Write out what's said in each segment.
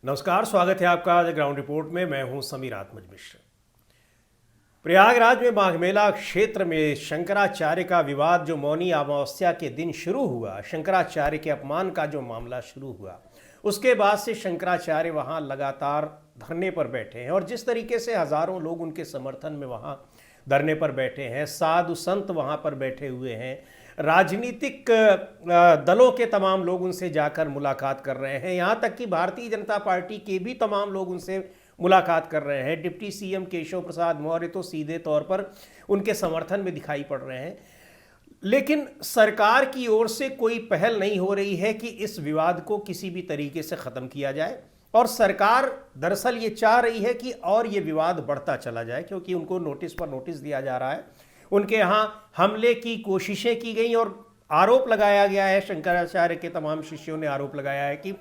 नमस्कार, स्वागत है आपका आज ग्राउंड रिपोर्ट में। मैं हूं समीर आत्मज मिश्र। प्रयागराज में माघ मेला क्षेत्र में शंकराचार्य का विवाद जो मौनी अमावस्या के दिन शुरू हुआ, शंकराचार्य के अपमान का जो मामला शुरू हुआ, उसके बाद से शंकराचार्य वहां लगातार धरने पर बैठे हैं। और जिस तरीके से हजारों लोग उनके समर्थन में वहां धरने पर बैठे हैं, साधु संत वहां पर बैठे हुए हैं, राजनीतिक दलों के तमाम लोग उनसे जाकर मुलाकात कर रहे हैं, यहाँ तक कि भारतीय जनता पार्टी के भी तमाम लोग उनसे मुलाकात कर रहे हैं। डिप्टी सीएम केशव प्रसाद मौर्य तो सीधे तौर पर उनके समर्थन में दिखाई पड़ रहे हैं। लेकिन सरकार की ओर से कोई पहल नहीं हो रही है कि इस विवाद को किसी भी तरीके से ख़त्म किया जाए। और सरकार दरअसल ये चाह रही है कि और ये विवाद बढ़ता चला जाए, क्योंकि उनको नोटिस पर नोटिस दिया जा रहा है। उनके यहाँ हमले की कोशिशें की गई और आरोप लगाया गया है, शंकराचार्य के तमाम शिष्यों ने आरोप लगाया है कि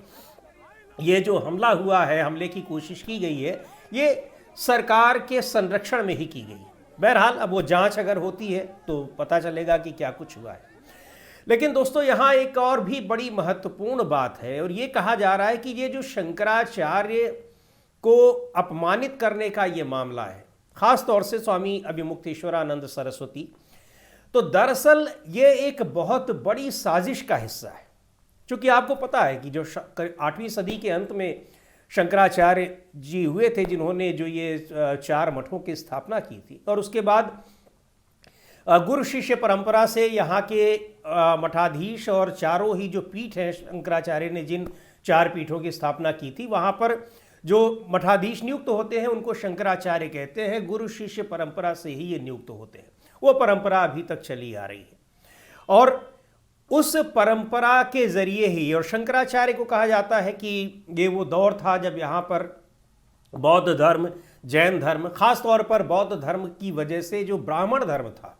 ये जो हमला हुआ है, हमले की कोशिश की गई है, ये सरकार के संरक्षण में ही की गई। बहरहाल अब वो जांच अगर होती है तो पता चलेगा कि क्या कुछ हुआ है। लेकिन दोस्तों, यहाँ एक और भी बड़ी महत्वपूर्ण बात है, और ये कहा जा रहा है कि ये जो शंकराचार्य को अपमानित करने का ये मामला है, खास तौर से स्वामी अभिमुक्तेश्वरानंद सरस्वती, तो दरअसल ये एक बहुत बड़ी साजिश का हिस्सा है। क्योंकि आपको पता है कि जो 8वीं सदी के अंत में शंकराचार्य जी हुए थे, जिन्होंने जो ये 4 मठों की स्थापना की थी, और उसके बाद गुरु शिष्य परंपरा से यहाँ के मठाधीश और चारों ही जो पीठ हैं, शंकराचार्य ने जिन 4 पीठों की स्थापना की थी, वहाँ पर जो मठाधीश नियुक्त होते हैं उनको शंकराचार्य कहते हैं। गुरु शिष्य परंपरा से ही ये नियुक्त होते हैं। वो परंपरा अभी तक चली आ रही है, और उस परंपरा के जरिए ही, और शंकराचार्य को कहा जाता है कि ये वो दौर था जब यहाँ पर बौद्ध धर्म, जैन धर्म, खास तौर पर बौद्ध धर्म की वजह से जो ब्राह्मण धर्म था,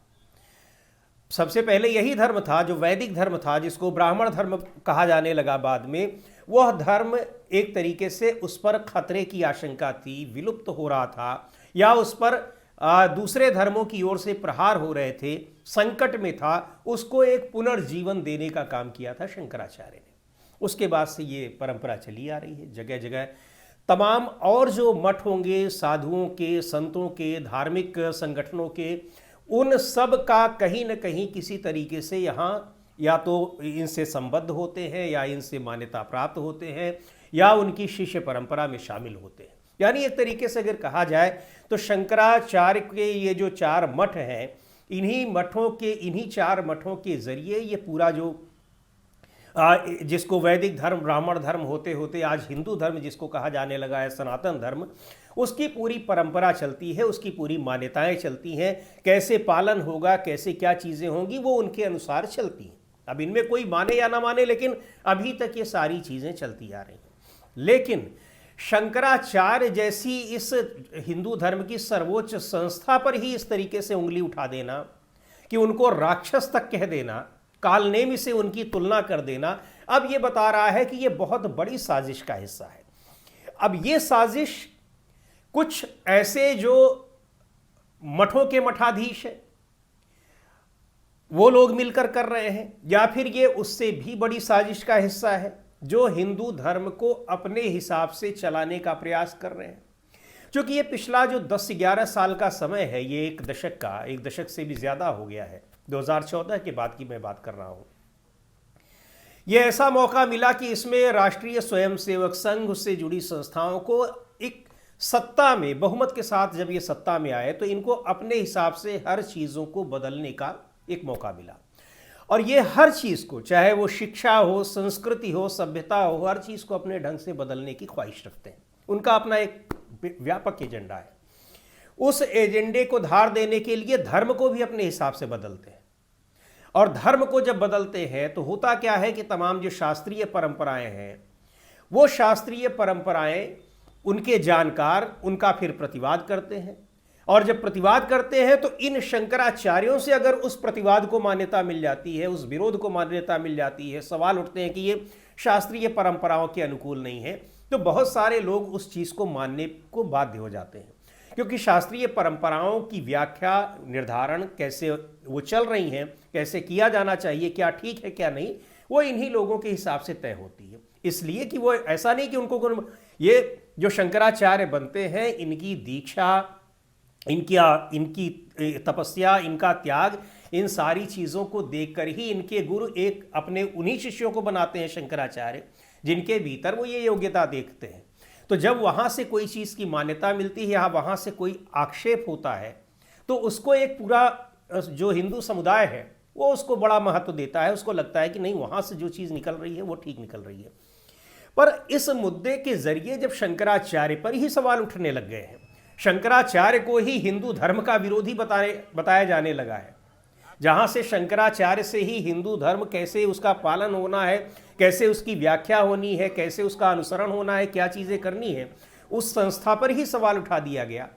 सबसे पहले यही धर्म था जो वैदिक धर्म था, जिसको ब्राह्मण धर्म कहा जाने लगा बाद में, वह धर्म एक तरीके से उस पर खतरे की आशंका थी, विलुप्त हो रहा था, या उस पर दूसरे धर्मों की ओर से प्रहार हो रहे थे, संकट में था। उसको एक पुनर्जीवन देने का काम किया था शंकराचार्य ने। उसके बाद से ये परंपरा चली आ रही है। जगह जगह तमाम और जो मठ होंगे, साधुओं के, संतों के, धार्मिक संगठनों के, उन सब का कहीं न कहीं किसी तरीके से यहाँ या तो इनसे संबद्ध होते हैं, या इनसे मान्यता प्राप्त होते हैं, या उनकी शिष्य परंपरा में शामिल होते हैं। यानी एक तरीके से अगर कहा जाए तो शंकराचार्य के ये जो 4 मठ हैं, इन्हीं 4 मठों के जरिए ये पूरा जो जिसको वैदिक धर्म, ब्राह्मण धर्म होते होते आज हिंदू धर्म जिसको कहा जाने लगा है, सनातन धर्म, उसकी पूरी परंपरा चलती है, उसकी पूरी मान्यताएं चलती हैं। कैसे पालन होगा, कैसे क्या चीज़ें होंगी, वो उनके अनुसार चलती हैं। अब इनमें कोई माने या ना माने, लेकिन अभी तक ये सारी चीज़ें चलती आ रही हैं। लेकिन शंकराचार्य जैसी इस हिंदू धर्म की सर्वोच्च संस्था पर ही इस तरीके से उंगली उठा देना, कि उनको राक्षस तक कह देना, कालनेमी से उनकी तुलना कर देना, अब ये बता रहा है कि ये बहुत बड़ी साजिश का हिस्सा है। अब ये साजिश कुछ ऐसे जो मठों के मठाधीश हैं, वो लोग मिलकर कर रहे हैं, या फिर ये उससे भी बड़ी साजिश का हिस्सा है जो हिंदू धर्म को अपने हिसाब से चलाने का प्रयास कर रहे हैं। क्योंकि ये पिछला जो 10-11 साल का समय है, ये एक दशक से भी ज़्यादा हो गया है, 2014 के बाद की मैं बात कर रहा हूँ। ये ऐसा मौका मिला कि इसमें राष्ट्रीय स्वयंसेवक संघ से जुड़ी संस्थाओं को एक सत्ता में, बहुमत के साथ जब ये सत्ता में आए, तो इनको अपने हिसाब से हर चीज़ों को बदलने का एक मौका मिला। और ये हर चीज़ को, चाहे वो शिक्षा हो, संस्कृति हो, सभ्यता हो, हर चीज़ को अपने ढंग से बदलने की ख्वाहिश रखते हैं। उनका अपना एक व्यापक एजेंडा है। उस एजेंडे को धार देने के लिए धर्म को भी अपने हिसाब से बदलते हैं। और धर्म को जब बदलते हैं तो होता क्या है कि तमाम जो शास्त्रीय परंपराएं हैं, वो शास्त्रीय परंपराएं, उनके जानकार उनका फिर प्रतिवाद करते हैं। और जब प्रतिवाद करते हैं तो इन शंकराचार्यों से अगर उस प्रतिवाद को मान्यता मिल जाती है, उस विरोध को मान्यता मिल जाती है, सवाल उठते हैं कि ये शास्त्रीय परंपराओं के अनुकूल नहीं है, तो बहुत सारे लोग उस चीज़ को मानने को बाध्य हो जाते हैं। क्योंकि शास्त्रीय परंपराओं की व्याख्या, निर्धारण कैसे वो चल रही हैं, कैसे किया जाना चाहिए, क्या ठीक है क्या नहीं, वो इन्हीं लोगों के हिसाब से तय होती है। इसलिए कि वो ऐसा नहीं कि उनको, ये जो शंकराचार्य बनते हैं, इनकी दीक्षा, इनकी तपस्या, इनका त्याग, इन सारी चीज़ों को देखकर ही इनके गुरु एक अपने उन्हीं शिष्यों को बनाते हैं शंकराचार्य, जिनके भीतर वो ये योग्यता देखते हैं। तो जब वहाँ से कोई चीज़ की मान्यता मिलती है या वहाँ से कोई आक्षेप होता है, तो उसको एक पूरा जो हिंदू समुदाय है वो उसको बड़ा महत्व देता है। उसको लगता है कि नहीं, वहाँ से जो चीज़ निकल रही है वो ठीक निकल रही है। पर इस मुद्दे के जरिए जब शंकराचार्य पर ही सवाल उठने लग गए हैं, शंकराचार्य को ही हिंदू धर्म का विरोधी बताया जाने लगा है, जहाँ से शंकराचार्य से ही हिंदू धर्म कैसे उसका पालन होना है, कैसे उसकी व्याख्या होनी है, कैसे उसका अनुसरण होना है, क्या चीज़ें करनी है, उस संस्था पर ही सवाल उठा दिया गया।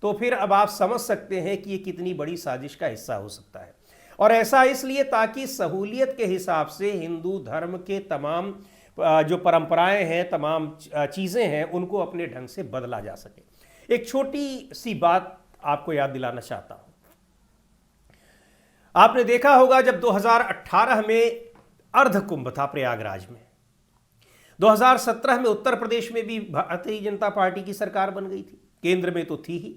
तो फिर अब आप समझ सकते हैं कि ये कितनी बड़ी साजिश का हिस्सा हो सकता है। और ऐसा इसलिए ताकि सहूलियत के हिसाब से हिंदू धर्म के तमाम जो परंपराएं हैं, तमाम चीज़ें हैं, उनको अपने ढंग से बदला जा सके। एक छोटी सी बात आपको याद दिलाना चाहता हूं। आपने देखा होगा जब 2018 में अर्ध कुंभ था प्रयागराज में, 2017 में उत्तर प्रदेश में भी भारतीय जनता पार्टी की सरकार बन गई थी, केंद्र में तो थी ही।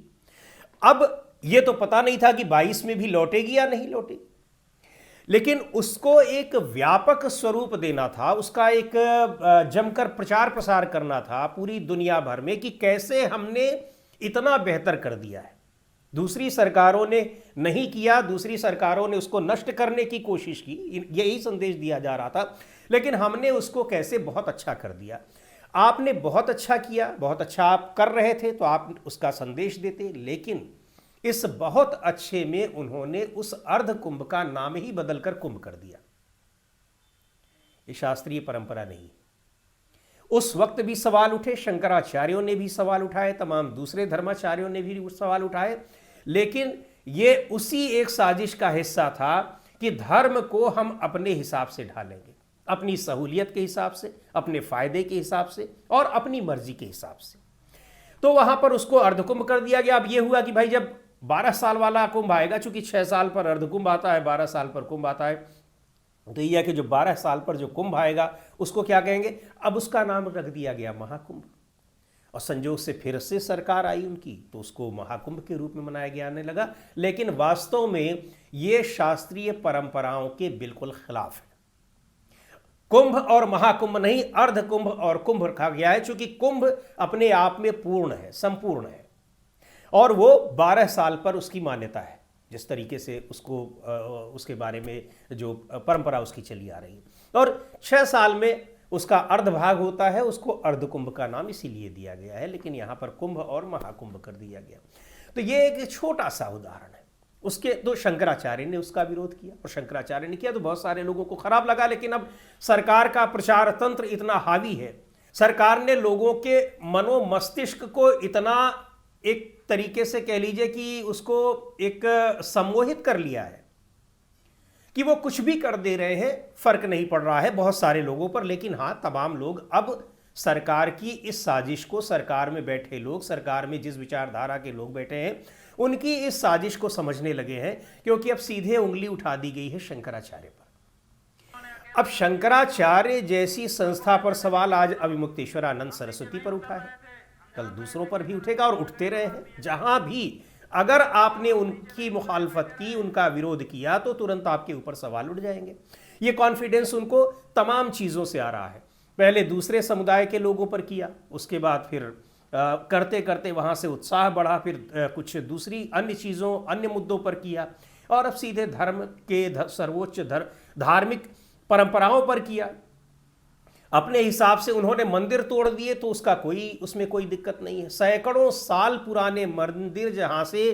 अब यह तो पता नहीं था कि 22 में भी लौटेगी या नहीं लौटेगी, लेकिन उसको एक व्यापक स्वरूप देना था, उसका एक जमकर प्रचार प्रसार करना था पूरी दुनिया भर में कि कैसे हमने इतना बेहतर कर दिया है। दूसरी सरकारों ने नहीं किया, दूसरी सरकारों ने उसको नष्ट करने की कोशिश की, यही संदेश दिया जा रहा था, लेकिन हमने उसको कैसे बहुत अच्छा कर दिया। आपने बहुत अच्छा किया, बहुत अच्छा आप कर रहे थे तो आप उसका संदेश देते, लेकिन इस बहुत अच्छे में उन्होंने उस अर्ध कुंभ का नाम ही बदलकर कुंभ कर दिया। ये शास्त्रीय परंपरा नहीं। उस वक्त भी सवाल उठे, शंकराचार्यों ने भी सवाल उठाए, तमाम दूसरे धर्माचार्यों ने भी सवाल उठाए, लेकिन ये उसी एक साजिश का हिस्सा था कि धर्म को हम अपने हिसाब से ढालेंगे, अपनी सहूलियत के हिसाब से, अपने फायदे के हिसाब से और अपनी मर्जी के हिसाब से। तो वहां पर उसको अर्धकुंभ कर दिया गया। अब यह हुआ कि भाई जब 12 साल वाला कुंभ आएगा, चूंकि 6 साल पर अर्धकुंभ आता है, 12 साल पर कुंभ आता है, तो यह है कि जो 12 साल पर जो कुंभ आएगा उसको क्या कहेंगे, अब उसका नाम रख दिया गया महाकुंभ। और संजोग से फिर से सरकार आई उनकी, तो उसको महाकुंभ के रूप में मनाया गया आने लगा। लेकिन वास्तव में यह शास्त्रीय परंपराओं के बिल्कुल खिलाफ है। कुंभ और महाकुंभ नहीं, अर्ध कुंभ और कुंभ रखा गया है, चूंकि कुंभ अपने आप में पूर्ण है, संपूर्ण है, और वो 12 साल पर उसकी मान्यता है, जिस तरीके से उसको उसके बारे में जो परंपरा उसकी चली आ रही है। और 6 साल में उसका अर्ध भाग होता है, उसको अर्ध कुंभ का नाम इसीलिए दिया गया है, लेकिन यहाँ पर कुंभ और महाकुंभ कर दिया गया। तो ये एक छोटा सा उदाहरण है। उसके तो शंकराचार्य ने उसका विरोध किया, और शंकराचार्य ने किया तो बहुत सारे लोगों को खराब लगा। लेकिन अब सरकार का प्रचार तंत्र इतना हावी है, सरकार ने लोगों के मनो मस्तिष्क को इतना एक तरीके से कह लीजिए कि उसको एक सम्मोहित कर लिया है कि वो कुछ भी कर दे रहे हैं, फर्क नहीं पड़ रहा है बहुत सारे लोगों पर। लेकिन हाँ, तमाम लोग अब सरकार की इस साजिश को, सरकार में बैठे लोग, सरकार में जिस विचारधारा के लोग बैठे हैं, उनकी इस साजिश को समझने लगे हैं, क्योंकि अब सीधे उंगली उठा दी गई है शंकराचार्य पर। अब शंकराचार्य जैसी संस्था पर सवाल आज अभिमुक्तेश्वरानंद सरस्वती पर उठा है, कल दूसरों पर भी उठेगा और उठते रहे हैं। जहां भी अगर आपने उनकी मुखालफत की, उनका विरोध किया, तो तुरंत आपके ऊपर सवाल उठ जाएंगे। ये कॉन्फिडेंस उनको तमाम चीज़ों से आ रहा है। पहले दूसरे समुदाय के लोगों पर किया, उसके बाद फिर करते करते वहाँ से उत्साह बढ़ा, फिर कुछ दूसरी अन्य चीज़ों, अन्य मुद्दों पर किया, और अब सीधे धर्म के सर्वोच्च धार्मिक परंपराओं पर किया। अपने हिसाब से उन्होंने मंदिर तोड़ दिए तो उसमें कोई दिक्कत नहीं है। सैकड़ों साल पुराने मंदिर जहाँ से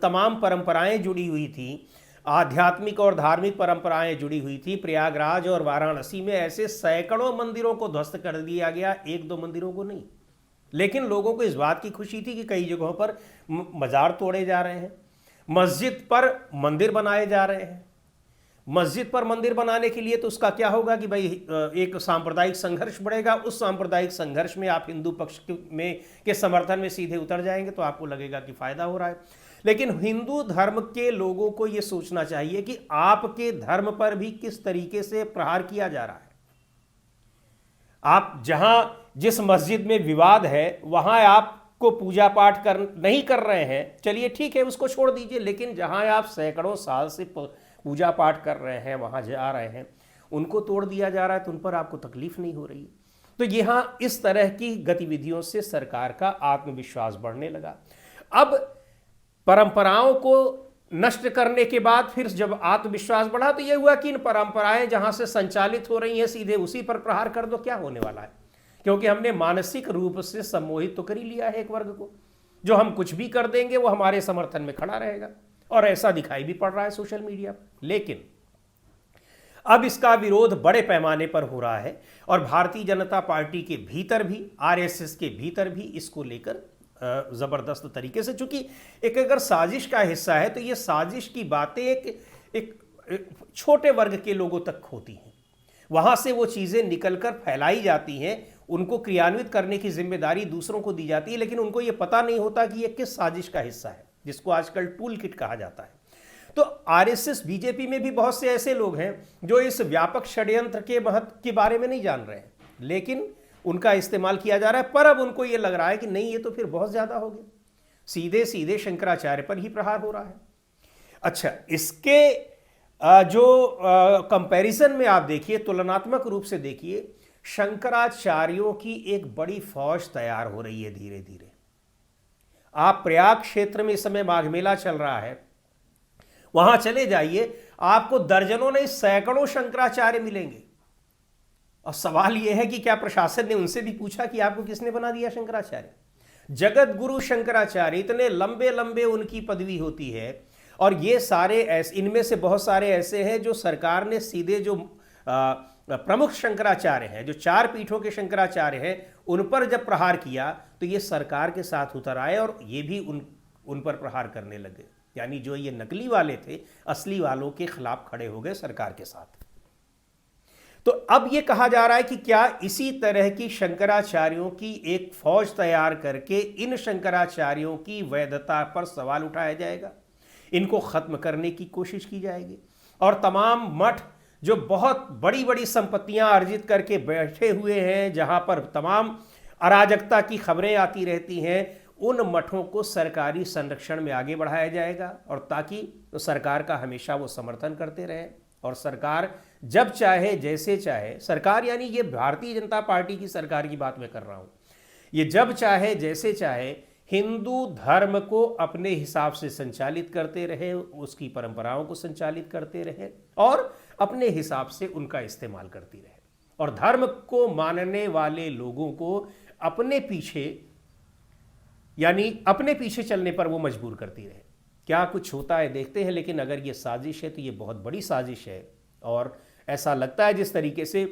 तमाम परंपराएं जुड़ी हुई थी, आध्यात्मिक और धार्मिक परंपराएं जुड़ी हुई थी, प्रयागराज और वाराणसी में ऐसे सैकड़ों मंदिरों को ध्वस्त कर दिया गया, 1-2 मंदिरों को नहीं। लेकिन लोगों को इस बात की खुशी थी कि कई जगहों पर मजार तोड़े जा रहे हैं, मस्जिद पर मंदिर बनाए जा रहे हैं। मस्जिद पर मंदिर बनाने के लिए तो उसका क्या होगा कि भाई एक सांप्रदायिक संघर्ष बढ़ेगा। उस सांप्रदायिक संघर्ष में आप हिंदू पक्ष के समर्थन में सीधे उतर जाएंगे तो आपको लगेगा कि फायदा हो रहा है। लेकिन हिंदू धर्म के लोगों को यह सोचना चाहिए कि आपके धर्म पर भी किस तरीके से प्रहार किया जा रहा है। आप जहां जिस मस्जिद में विवाद है वहां आपको पूजा पाठ नहीं कर रहे हैं, चलिए ठीक है, उसको छोड़ दीजिए। लेकिन जहां आप सैकड़ों साल से पूजा पाठ कर रहे हैं, वहां जा रहे हैं, उनको तोड़ दिया जा रहा है, तो उन पर आपको तकलीफ नहीं हो रही है। तो यहां इस तरह की गतिविधियों से सरकार का आत्मविश्वास बढ़ने लगा। अब परंपराओं को नष्ट करने के बाद फिर जब आत्मविश्वास बढ़ा तो यह हुआ कि इन परंपराएं जहां से संचालित हो रही हैं सीधे उसी पर प्रहार कर दो, क्या होने वाला है? क्योंकि हमने मानसिक रूप से सम्मोहित तो कर ही लिया है एक वर्ग को, जो हम कुछ भी कर देंगे वो हमारे समर्थन में खड़ा रहेगा, और ऐसा दिखाई भी पड़ रहा है सोशल मीडिया पर। लेकिन अब इसका विरोध बड़े पैमाने पर हो रहा है, और भारतीय जनता पार्टी के भीतर भी, आरएसएस के भीतर भी इसको लेकर जबरदस्त तरीके से, चूंकि एक अगर साजिश का हिस्सा है तो ये साजिश की बातें एक छोटे वर्ग के लोगों तक होती हैं, वहां से वो चीजें निकलकर फैलाई जाती हैं, उनको क्रियान्वित करने की जिम्मेदारी दूसरों को दी जाती है, लेकिन उनको ये पता नहीं होता कि ये किस साजिश का हिस्सा है, जिसको आजकल टूल किट कहा जाता है। तो आरएसएस बीजेपी में भी बहुत से ऐसे लोग हैं जो इस व्यापक षड्यंत्र के महत्व के बारे में नहीं जान रहे हैं, लेकिन उनका इस्तेमाल किया जा रहा है। पर अब उनको यह लग रहा है कि नहीं, ये तो फिर बहुत ज्यादा हो गया, सीधे सीधे शंकराचार्य पर ही प्रहार हो रहा है। अच्छा, इसके जो कंपैरिजन में आप देखिए, तुलनात्मक रूप से देखिए, शंकराचार्यों की एक बड़ी फौज तैयार हो रही है धीरे धीरे। आप प्रयाग क्षेत्र में इस समय माघ मेला चल रहा है, वहां चले जाइए, आपको दर्जनों नहीं सैकड़ों शंकराचार्य मिलेंगे। और सवाल यह है कि क्या प्रशासन ने उनसे भी पूछा कि आपको किसने बना दिया शंकराचार्य? जगत गुरु शंकराचार्य, इतने लंबे लंबे उनकी पदवी होती है, और ये सारे ऐसे, इनमें से बहुत सारे ऐसे हैं जो सरकार ने सीधे जो प्रमुख शंकराचार्य हैं, जो 4 पीठों के शंकराचार्य हैं, उन पर जब प्रहार किया तो ये सरकार के साथ उतर आए और ये भी उन पर प्रहार करने लगे। यानी जो ये नकली वाले थे, असली वालों के खिलाफ खड़े हो गए सरकार के साथ। तो अब ये कहा जा रहा है कि क्या इसी तरह की शंकराचार्यों की एक फौज तैयार करके इन शंकराचार्यों की वैधता पर सवाल उठाया जाएगा, इनको खत्म करने की कोशिश की जाएगी, और तमाम मठ जो बहुत बड़ी बड़ी संपत्तियां अर्जित करके बैठे हुए हैं, जहां पर तमाम अराजकता की खबरें आती रहती हैं, उन मठों को सरकारी संरक्षण में आगे बढ़ाया जाएगा, और ताकि तो सरकार का हमेशा वो समर्थन करते रहे, और सरकार जब चाहे जैसे चाहे, सरकार यानी ये भारतीय जनता पार्टी की सरकार की बात मैं कर रहा हूं, ये जब चाहे जैसे चाहे हिंदू धर्म को अपने हिसाब से संचालित करते रहे, उसकी परंपराओं को संचालित करते रहे, और अपने हिसाब से उनका इस्तेमाल करती रहे, और धर्म को मानने वाले लोगों को अपने पीछे, यानी अपने पीछे चलने पर वो मजबूर करती रहे। क्या कुछ होता है देखते हैं, लेकिन अगर ये साजिश है तो ये बहुत बड़ी साजिश है, और ऐसा लगता है जिस तरीके से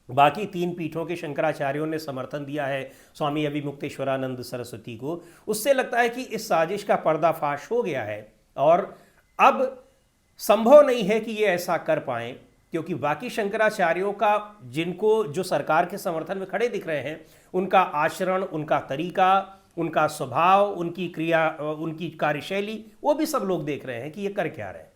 बाकी 3 पीठों के शंकराचार्यों ने समर्थन दिया है स्वामी अभिमुक्तेश्वरानंद सरस्वती को, उससे लगता है कि इस साजिश का पर्दाफाश हो गया है, और अब संभव नहीं है कि ये ऐसा कर पाएं, क्योंकि बाकी शंकराचार्यों का, जिनको जो सरकार के समर्थन में खड़े दिख रहे हैं, उनका आचरण, उनका तरीका, उनका स्वभाव, उनकी क्रिया, उनकी कार्यशैली, वो भी सब लोग देख रहे हैं कि ये कर क्या रहे हैं।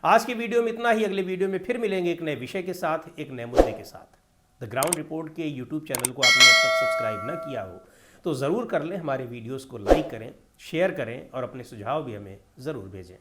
आज की वीडियो में इतना ही। अगले वीडियो में फिर मिलेंगे एक नए विषय के साथ, एक नए मुद्दे के साथ। द ग्राउंड रिपोर्ट के यूट्यूब चैनल को आपने अब तक सब्सक्राइब न किया हो तो ज़रूर कर लें, हमारे वीडियोस को लाइक करें, शेयर करें, और अपने सुझाव भी हमें ज़रूर भेजें।